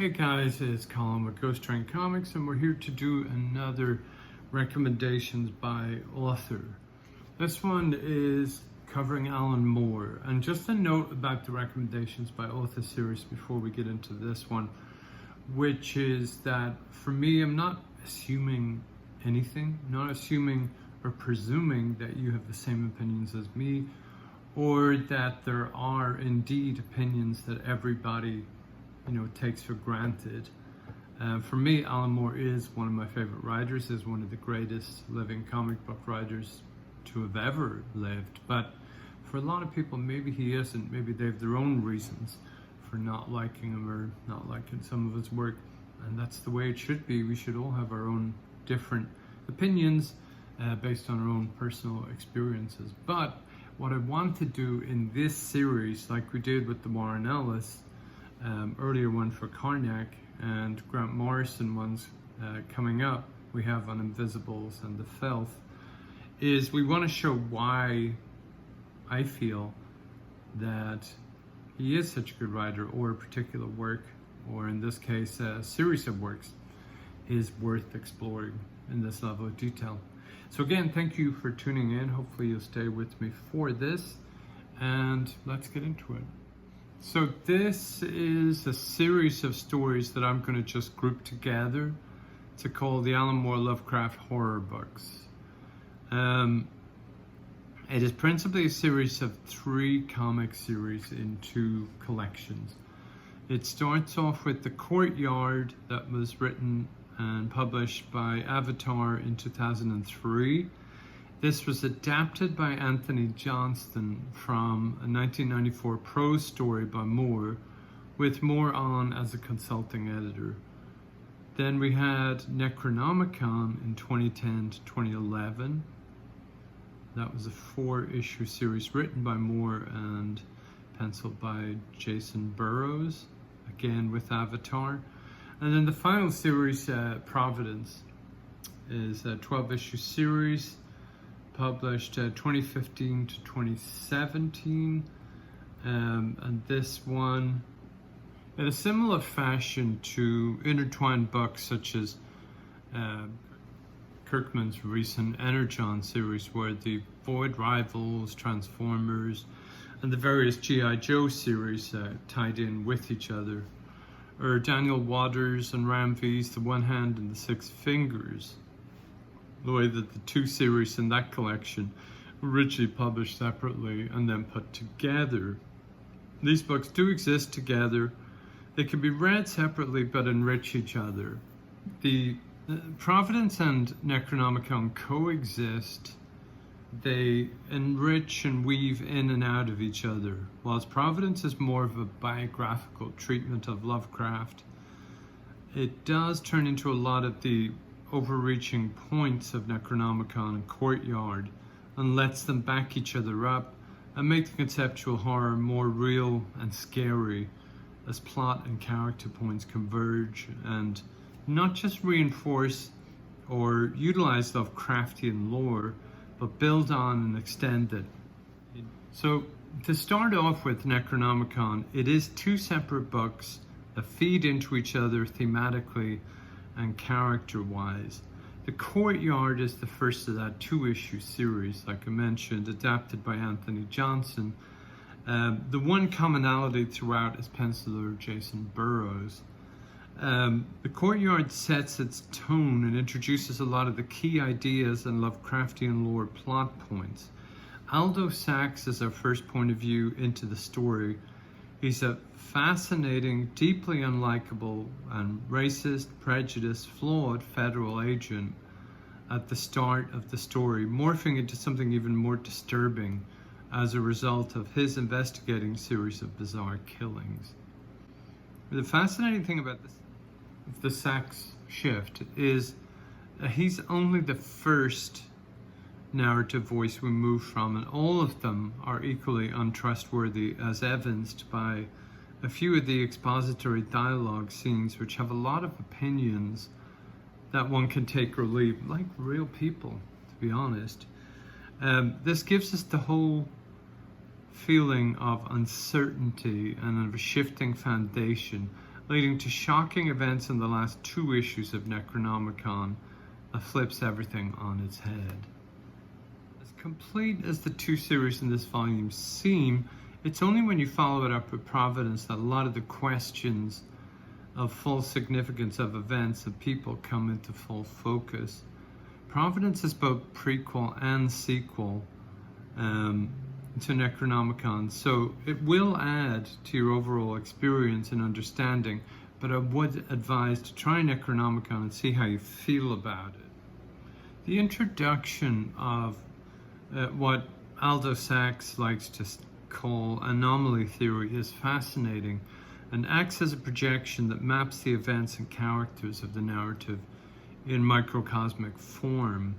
Hey guys, it's Colin with Ghost Train Comics, and we're here to do another recommendations by author. This one is covering Alan Moore, and just a note about the recommendations by author series before we get into this one, which is that for me, I'm not assuming anything, not assuming or presuming that you have the same opinions as me, or that there are indeed opinions that everybody takes for granted. For me, Alan Moore is one of my favorite writers, is one of the greatest living comic book writers to have ever lived. But for a lot of people, maybe he isn't. Maybe they have their own reasons for not liking him or not liking some of his work. And that's the way it should be. We should all have our own different opinions based on our own personal experiences. But what I want to do in this series, like we did with the Warren Ellis, earlier one for Karnak, and Grant Morrison ones coming up, we have on Invisibles and The Filth, is we want to show why I feel that he is such a good writer, or a particular work, or in this case a series of works, is worth exploring in this level of detail. So again, thank you for tuning in. Hopefully you'll stay with me for this, and let's get into it. So this is a series of stories that I'm going to just group together to call the Alan Moore Lovecraft Horror Books. It is principally a series of 3 comic series in 2 collections. It starts off with the Courtyard that was written and published by Avatar in 2003. This was adapted by Anthony Johnston from a 1994 prose story by Moore, with Moore on as a consulting editor. Then we had Necronomicon in 2010 to 2011. That was a 4-issue series written by Moore and penciled by Jacen Burrows, again with Avatar. And then the final series, Providence, is a 12-issue series published 2015 to 2017, and this one, in a similar fashion to intertwined books such as Kirkman's recent Energon series, where the Void Rivals, Transformers, and the various G.I. Joe series tied in with each other, or Daniel Waters and Ram V's The One Hand and the Six Fingers, the way that the 2 series in that collection were originally published separately and then put together. These books do exist together. They can be read separately but enrich each other. The Providence and Necronomicon coexist. They enrich and weave in and out of each other. Whilst Providence is more of a biographical treatment of Lovecraft, it does turn into a lot of the overreaching points of Necronomicon and Courtyard, and lets them back each other up and make the conceptual horror more real and scary as plot and character points converge and not just reinforce or utilize Lovecraftian lore, but build on and extend it. So to start off with Necronomicon, it is 2 separate books that feed into each other thematically and character-wise. The Courtyard is the first of that 2-issue series, like I mentioned, adapted by Anthony Johnston. The one commonality throughout is penciler Jacen Burrows. The Courtyard sets its tone and introduces a lot of the key ideas and Lovecraftian lore plot points. Aldo Sachs is our first point of view into the story. He's a fascinating, deeply unlikable, and racist, prejudiced, flawed federal agent at the start of the story, morphing into something even more disturbing as a result of his investigating series of bizarre killings. The fascinating thing about the Sachs shift is that he's only the first narrative voice we move from, and all of them are equally untrustworthy, as evidenced by a few of the expository dialogue scenes, which have a lot of opinions that one can take or leave, like real people, to be honest. This gives us the whole feeling of uncertainty and of a shifting foundation, leading to shocking events in the last 2 issues of Necronomicon that flips everything on its head. As complete as the 2 series in this volume seem, it's only when you follow it up with Providence that a lot of the questions of full significance of events and people come into full focus. Providence is both prequel and sequel to Necronomicon, so it will add to your overall experience and understanding, but I would advise to try Necronomicon and see how you feel about it. The introduction of what Aldo Sachs likes to call anomaly theory is fascinating and acts as a projection that maps the events and characters of the narrative in microcosmic form.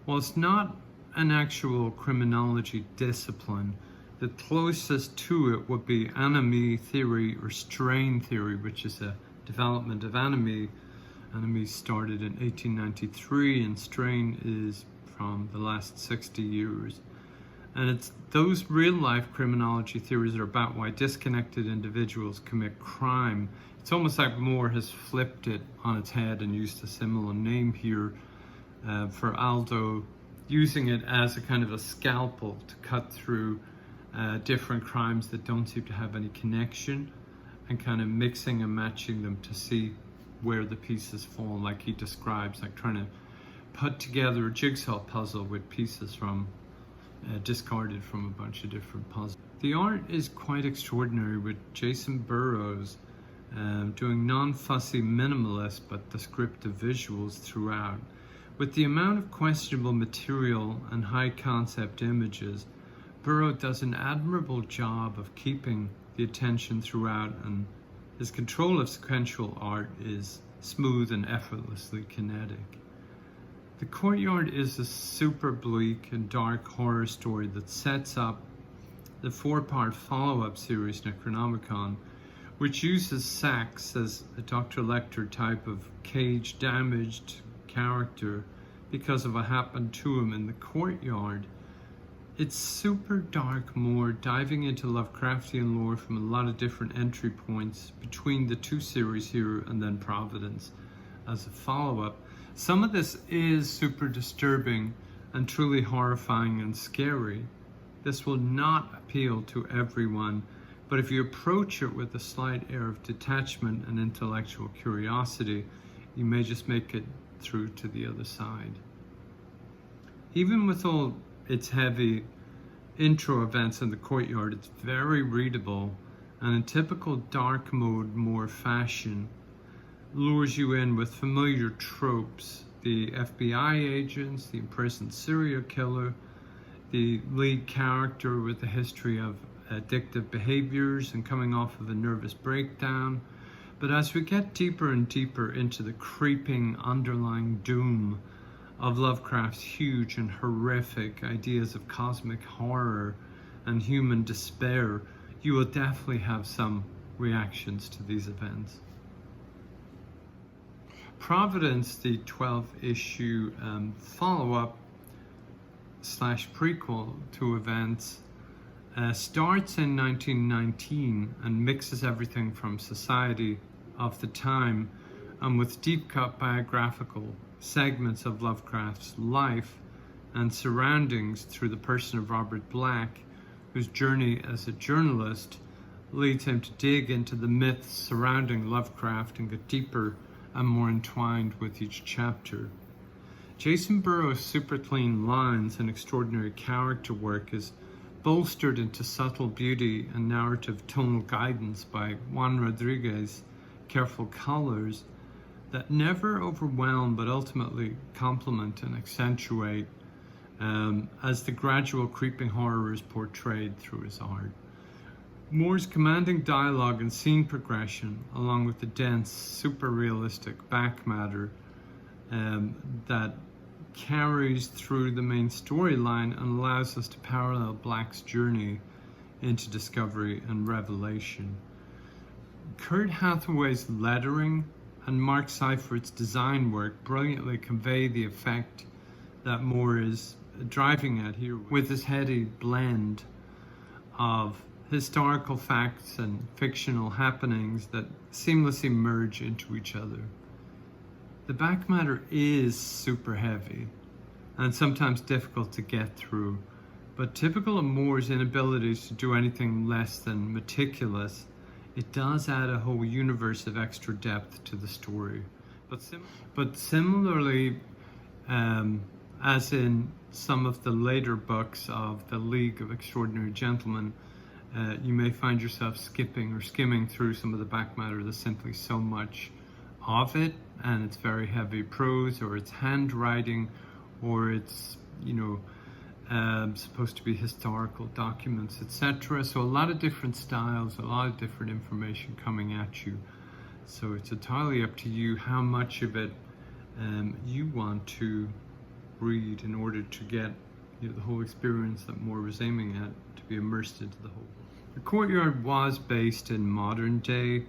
While it's not an actual criminology discipline, the closest to it would be Anomaly theory or strain theory, which is a development of Anomaly. Anomaly started in 1893 and strain is from the last 60 years. And it's those real-life criminology theories that are about why disconnected individuals commit crime. It's almost like Moore has flipped it on its head and used a similar name here for Aldo, using it as a kind of a scalpel to cut through different crimes that don't seem to have any connection and kind of mixing and matching them to see where the pieces fall, like he describes, like trying to put together a jigsaw puzzle with pieces from discarded from a bunch of different puzzles. The art is quite extraordinary, with Jacen Burrows doing non-fussy minimalist but descriptive visuals throughout. With the amount of questionable material and high concept images, Burrows does an admirable job of keeping the attention throughout, and his control of sequential art is smooth and effortlessly kinetic. The Courtyard is a super bleak and dark horror story that sets up the 4-part follow-up series Necronomicon, which uses Sachs as a Dr. Lecter type of cage-damaged character because of what happened to him in the Courtyard. It's super dark, more diving into Lovecraftian lore from a lot of different entry points between the 2 series here and then Providence as a follow-up. Some of this is super disturbing and truly horrifying and scary. This will not appeal to everyone, but if you approach it with a slight air of detachment and intellectual curiosity, you may just make it through to the other side. Even with all its heavy intro events in the Courtyard, it's very readable and in typical dark mode Moore fashion lures you in with familiar tropes: the FBI agents, the imprisoned serial killer, the lead character with a history of addictive behaviors and coming off of a nervous breakdown. But as we get deeper and deeper into the creeping underlying doom of Lovecraft's huge and horrific ideas of cosmic horror and human despair, you will definitely have some reactions to these events. Providence, the 12-issue follow-up / prequel to events, starts in 1919 and mixes everything from society of the time and with deep-cut biographical segments of Lovecraft's life and surroundings through the person of Robert Black, whose journey as a journalist leads him to dig into the myths surrounding Lovecraft and get deeper and more entwined with each chapter. Jacen Burrows' super clean lines and extraordinary character work is bolstered into subtle beauty and narrative tonal guidance by Juan Rodriguez's careful colors that never overwhelm but ultimately complement and accentuate as the gradual creeping horror is portrayed through his art. Moore's commanding dialogue and scene progression, along with the dense, super realistic back matter that carries through the main storyline and allows us to parallel Black's journey into discovery and revelation. Kurt Hathaway's lettering and Mark Seifert's design work brilliantly convey the effect that Moore is driving at here with his heady blend of historical facts and fictional happenings that seamlessly merge into each other. The back matter is super heavy and sometimes difficult to get through, but typical of Moore's inabilities to do anything less than meticulous, it does add a whole universe of extra depth to the story. But similarly, as in some of the later books of the League of Extraordinary Gentlemen, you may find yourself skipping or skimming through some of the back matter. There's simply so much of it, and it's very heavy prose, or it's handwriting, or it's, supposed to be historical documents, etc. So a lot of different styles, a lot of different information coming at you. So it's entirely up to you how much of it you want to read in order to get the whole experience that Moore was aiming at, to be immersed into the whole. The Courtyard was based in modern day,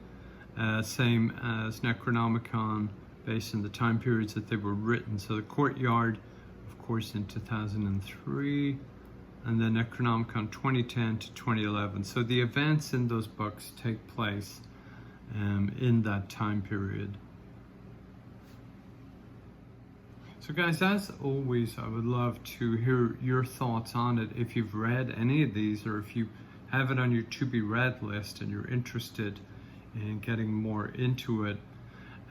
same as Necronomicon, based in the time periods that they were written. So the Courtyard, of course, in 2003, and then Necronomicon 2010 to 2011. So the events in those books take place in that time period. So guys, as always, I would love to hear your thoughts on it. If you've read any of these, or if you have it on your to be read list and you're interested in getting more into it,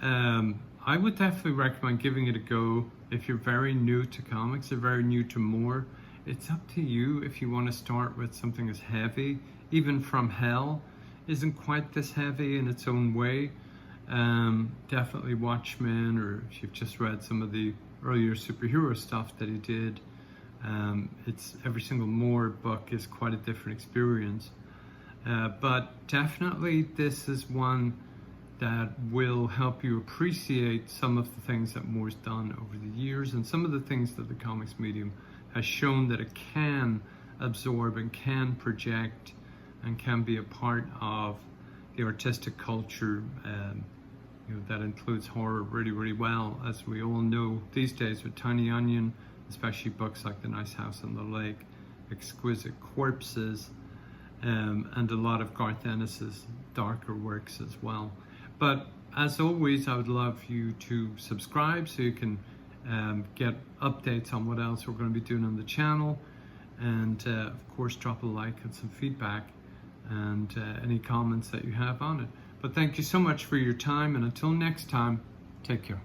I would definitely recommend giving it a go. If you're very new to comics or very new to Moore, it's up to you if you want to start with something as heavy. Even From Hell isn't quite this heavy in its own way. Definitely Watchmen, or if you've just read some of the earlier superhero stuff that he did, it's every single Moore book is quite a different experience. But definitely this is one that will help you appreciate some of the things that Moore's done over the years, and some of the things that the comics medium has shown that it can absorb and can project and can be a part of the artistic culture. That includes horror really, really well, as we all know these days with Tiny Onion, especially books like The Nice House on the Lake, Exquisite Corpses, and a lot of Garth Ennis's darker works as well. But as always, I would love you to subscribe so you can get updates on what else we're going to be doing on the channel, and of course drop a like and some feedback and any comments that you have on it. But thank you so much for your time, and until next time, take care.